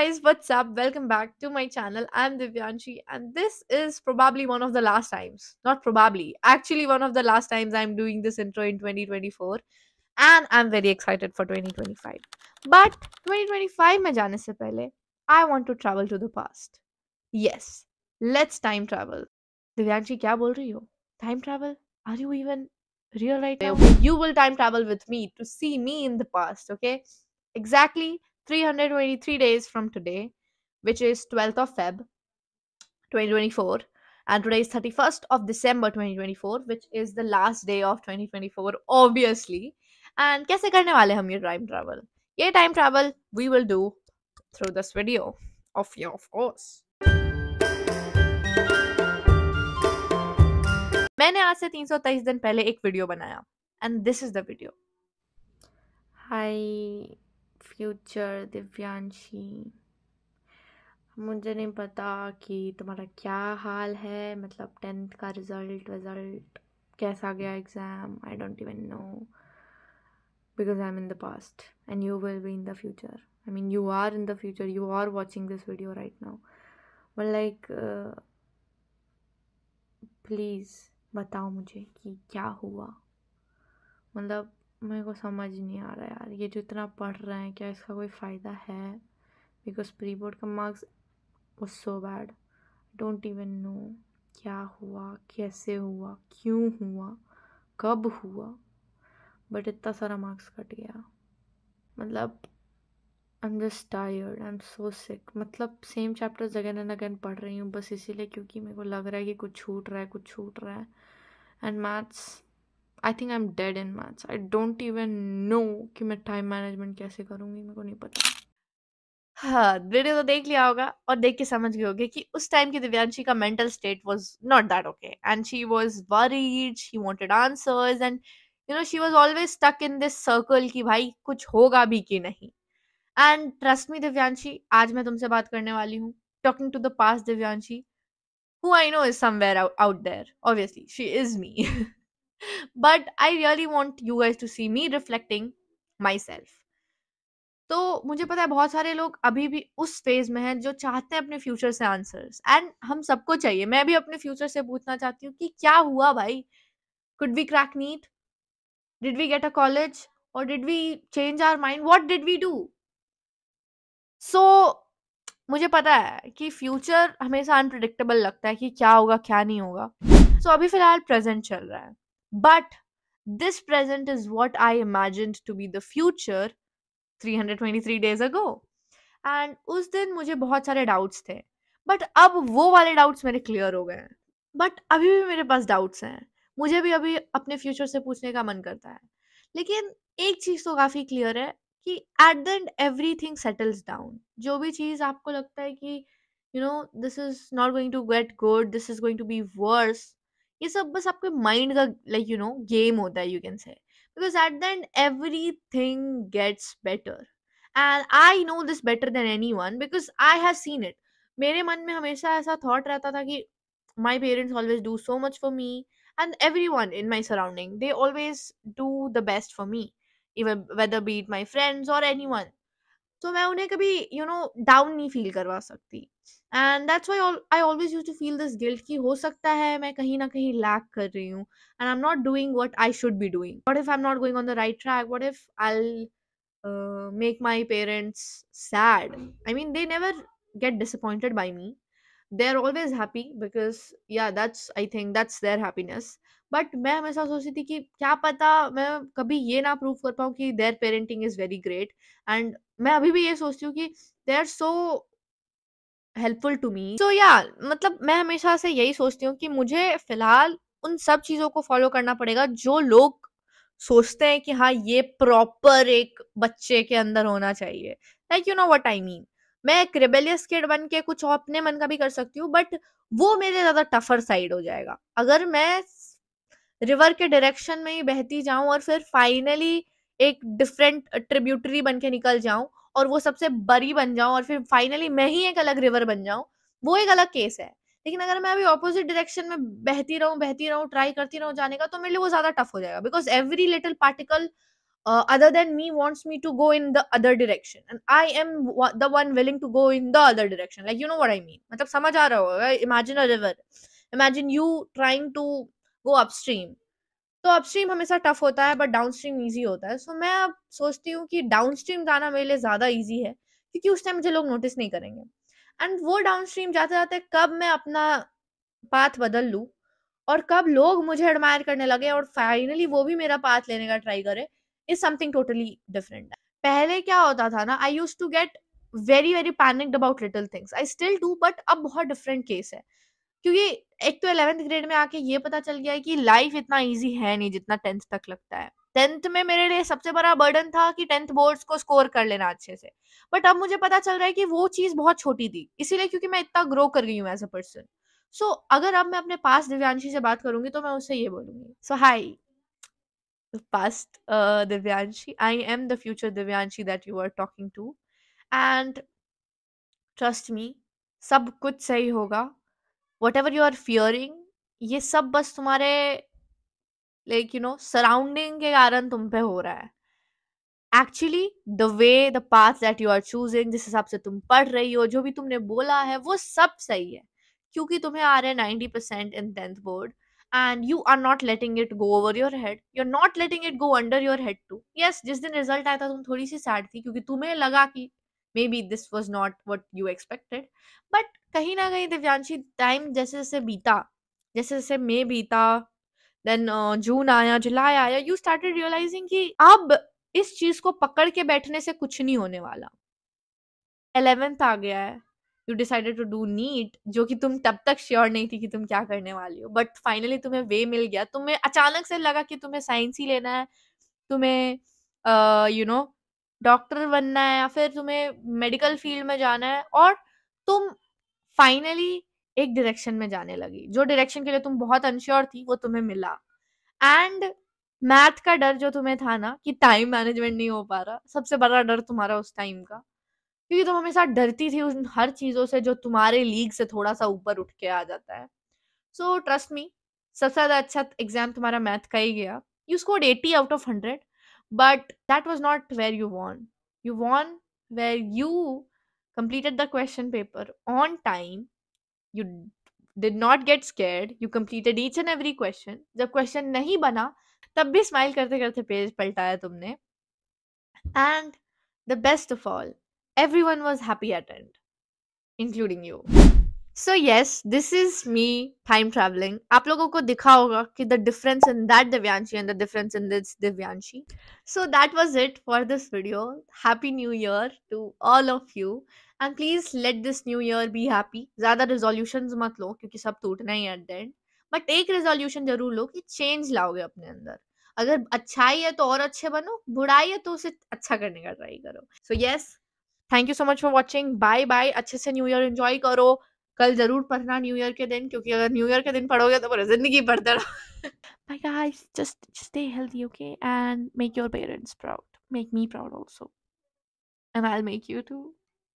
guys, what's up? Welcome back to my channel. I'm Divyanshi, and this is probably one of the last times, not probably, actually, one of the last times I'm doing this intro in 2024, and I'm very excited for 2025. But 2025 में जाने से पहले, I want to travel to the past. Yes, let's time travel. Divyanshi, क्या बोल रही हो? Time travel? Are you even real right now? Okay, you will time travel with me to see me in the past, okay? Exactly 323 days from today, which is 12th of Feb 2024, and today is 31st of December 2024, which is the last day of 2024, obviously. And कैसे करने वाले हम ये time travel? ये time travel we will do through this video of course. मैंने आज से 323 दिन पहले एक वीडियो बनाया, and this is the video. Hi future Divyanshi, मुझे नहीं पता कि तुम्हारा क्या हाल है। मतलब 10th का रिजल्ट कैसा गया exam, I don't even know because I am in the past and you will be in the future. I mean you are in the future, you are watching this video right now, but like please बताओ मुझे कि क्या हुआ। मतलब मेरे को समझ नहीं आ रहा यार, ये जो इतना पढ़ रहे हैं क्या इसका कोई फ़ायदा है? बिकॉज प्री बोर्ड का marks was so bad, don't even no क्या हुआ, कैसे हुआ, क्यों हुआ, कब हुआ, बट इतना सारा मार्क्स कट गया। मतलब I am just tired, I am so sick. मतलब same chapters again and again पढ़ रही हूँ बस इसीलिए क्योंकि मेरे को लग रहा है कि कुछ छूट रहा है। And maths, I think I am dead in maths. I don't even no कि मैं टाइम मैनेजमेंट कैसे करूँगी, मेरे को नहीं पता। हाँ, वीडियो तो देख लिया होगा और देख के समझ गए होगे कि उस टाइम की दिव्यांशी का mental state was not that okay and she was worried, she wanted answers and she was always stuck in this circle कि भाई कुछ होगा भी कि नहीं। एंड ट्रस्ट मी दिव्यांशी, आज मैं तुमसे बात करने वाली हूँ, talking to the past Divyanshi, who I know is somewhere out there. Obviously, she is me. But I really want you guys to see me reflecting myself. तो मुझे पता है बहुत सारे लोग अभी भी उस फेज में हैं जो चाहते हैं अपने फ्यूचर से आंसर्स, एंड हम सबको चाहिए। मैं भी अपने फ्यूचर से पूछना चाहती हूँ कि क्या हुआ भाई, could we crack NEET, did we get a college, और did we change our mind, what did we do? So मुझे पता है कि फ्यूचर हमेशा अनप्रिडिक्टेबल लगता है कि क्या होगा क्या नहीं होगा। सो अभी फिलहाल प्रेजेंट चल रहा है, but this present is what I imagined to be the future 323 days ago. And उस दिन मुझे बहुत सारे डाउट्स थे, बट अब वो वाले डाउट्स मेरे क्लियर हो गए हैं। बट अभी भी मेरे पास डाउट्स हैं, मुझे भी अभी अपने फ्यूचर से पूछने का मन करता है। लेकिन एक चीज तो काफी क्लियर है कि at the end everything settles down. जो भी चीज आपको लगता है कि this is not going to get good, this is going to be worse, ये सब बस आपके माइंड का गेम होता है, you can say, because at the end everything gets better. And I know this better than anyone because I have seen it. मेरे मन में हमेशा ऐसा थॉट रहता था कि my parents always do so much for me, and everyone in my surrounding, they always do the best for me, even whether be it my friends or anyone. तो मैं उन्हें कभी डाउन नहीं फील करवा सकती। And that's why I always used to feel this guilt कि हो सकता है मैं कहीं ना कहीं लैक कर रही हूँ and I am not doing what I should be doing. What if I am not going on the right track? What if I make my parents sad? I mean, they never get disappointed by me. They're always happy because yeah, that's, I think that's their happiness. But मैं हमेशा सोचती थी कि क्या पता मैं कभी ये ना प्रूव कर पाऊँ कि their parenting is very great. And मैं अभी भी ये सोचती हूँ कि they are so helpful to me. So या मतलब मैं हमेशा से यही सोचती हूँ कि मुझे फिलहाल उन सब चीजों को फॉलो करना पड़ेगा जो लोग सोचते हैं कि हाँ ये प्रॉपर एक बच्चे के अंदर होना चाहिए। Like you know what I mean. मैं एक रिबेलियस किड बन के कुछ अपने मन का भी कर सकती हूँ, बट वो मेरे ज्यादा टफर साइड हो जाएगा अगर मैं रिवर के डायरेक्शन में ही बहती जाऊं और फिर फाइनली एक डिफरेंट ट्रिब्यूटरी बन के निकल जाऊं और वो सबसे बड़ी बन जाऊं और फिर फाइनली मैं ही एक अलग रिवर बन जाऊं, वो एक अलग केस है। लेकिन अगर मैं अभी ऑपोजिट डायरेक्शन में बहती रहूं ट्राई करती रहूं जाने का, तो मेरे लिए वो ज्यादा टफ हो जाएगा because every little particle other than me wants me to go in the other direction, and I am the one willing to go in the other direction. Like, you know what I mean? मतलब समझ आ रहा होगा. Imagine a river. Imagine you trying to go upstream. तो upstream हमेशा tough होता है, but downstream easy होता है. सो मैं अब सोचती हूँ कि डाउनस्ट्रीम जाना मेरे लिए ज्यादा ईजी है, क्योंकि उस टाइम मुझे लोग नोटिस नहीं करेंगे. एंड वो डाउनस्ट्रीम जाते जाते कब मैं अपना पाथ बदल लूँ, और कब लोग मुझे एडमायर करने लगे और फाइनली वो भी मेरा पाथ लेने का ट्राई करे, इज समथिंग टोटली डिफरेंट. पहले क्या होता था ना, I used to get very very panicked about little things. I still do, but अब बहुत डिफरेंट केस है. क्योंकि एक तो 11th ग्रेड में आके ये पता चल गया है कि लाइफ इतना इजी है नहीं जितना 10th तक लगता है. 10th में मेरे लिए सबसे बड़ा बर्डन था कि 10th बोर्ड्स को स्कोर कर लेना अच्छे से. बट अब मुझे पता चल रहा है कि वो चीज बहुत छोटी थी, इसीलिए क्योंकि मैं इतना ग्रो कर गई हूँ एज अ पर्सन. सो अगर अब मैं अपने पास दिव्यांशी से बात करूंगी तो मैं उससे ये बोलूंगी, सो high past Divyanshi, I am the future Divyanshi that you are talking to, and trust me, सब कुछ सही होगा. whatever you are fearing, ये सब बस तुम्हारे लाइक सराउंडिंग के कारण तुम पे हो रहा है. Actually the way the path that you are choosing, जिस हिसाब से तुम पढ़ रही हो, जो भी तुमने बोला है वो सब सही है, क्योंकि तुम्हें आ रहे हैं 90% in 10th board. And you are not letting it go over your head, you are not letting it go under your head too. Yes, जिस दिन रिजल्ट आया था तुम थोड़ी सी सैड थी, क्योंकि तुम्हें लगा कि may be this was not what you expected. But कहीं ना कहीं दिव्यांशी, टाइम जैसे जैसे बीता, जैसे जैसे मई बीता, देन जून आया, जुलाई आया, यू स्टार्टेड रियलाइजिंग कि अब इस चीज को पकड़ के बैठने से कुछ नहीं होने वाला. 11th आ गया है, you decided to do NEET, जो कि तुम तब तक श्योर नहीं थी कि तुम क्या करने वाली हो, बट फाइनली तुम्हें वे मिल गया. तुम्हें अचानक से लगा कि तुम्हें साइंस ही लेना है, तुम्हें डॉक्टर बनना है, या फिर तुम्हें मेडिकल फील्ड में जाना है, और तुम फाइनली एक डायरेक्शन में जाने लगी. जो डायरेक्शन के लिए तुम बहुत अनश्योर थी वो तुम्हें मिला. एंड मैथ का डर जो तुम्हें था ना कि टाइम मैनेजमेंट नहीं हो पा रहा, सबसे बड़ा डर तुम्हारा उस टाइम का, क्योंकि तुम हमेशा डरती थी उन हर चीजों से जो तुम्हारे लीग से थोड़ा सा ऊपर उठ के आ जाता है. सो ट्रस्ट मी, सबसे ज्यादा अच्छा एग्जाम तुम्हारा मैथ का ही गया. You scored 80 out of 100, but that was not where you want. You want where you completed the question paper on time. You did not get scared. You completed each and every question. जब question नहीं बना तब भी smile करते करते page पलटाया तुमने. And the best of all, everyone was happy at end, including you. So yes, this is me time traveling. आप लोगों को दिखा होगा कि the difference in that Divyanshi and the difference in this Divyanshi. So that was it for this video. Happy New Year to all of you. And please let this new year be happy. ज़्यादा resolutions मत लो, क्योंकि सब टूटना ही है at the end. But एक resolution जरूर लो कि change लाओगे अपने अंदर. अगर अच्छाई है तो और अच्छे बनो, बुराई है तो उसे अच्छा करने का ट्राई करो. So yes, thank you so much for watching. Bye bye. अच्छे से न्यू ईयर एंजॉय करो. कल जरूर पढ़ना न्यू ईयर के दिन, क्योंकि अगर न्यू ईयर के दिन पढ़ोगे तो पूरी जिंदगी पढ़ते रहो. Bye guys, just stay healthy, okay, and make your parents proud, make me proud also, and I'll make you too.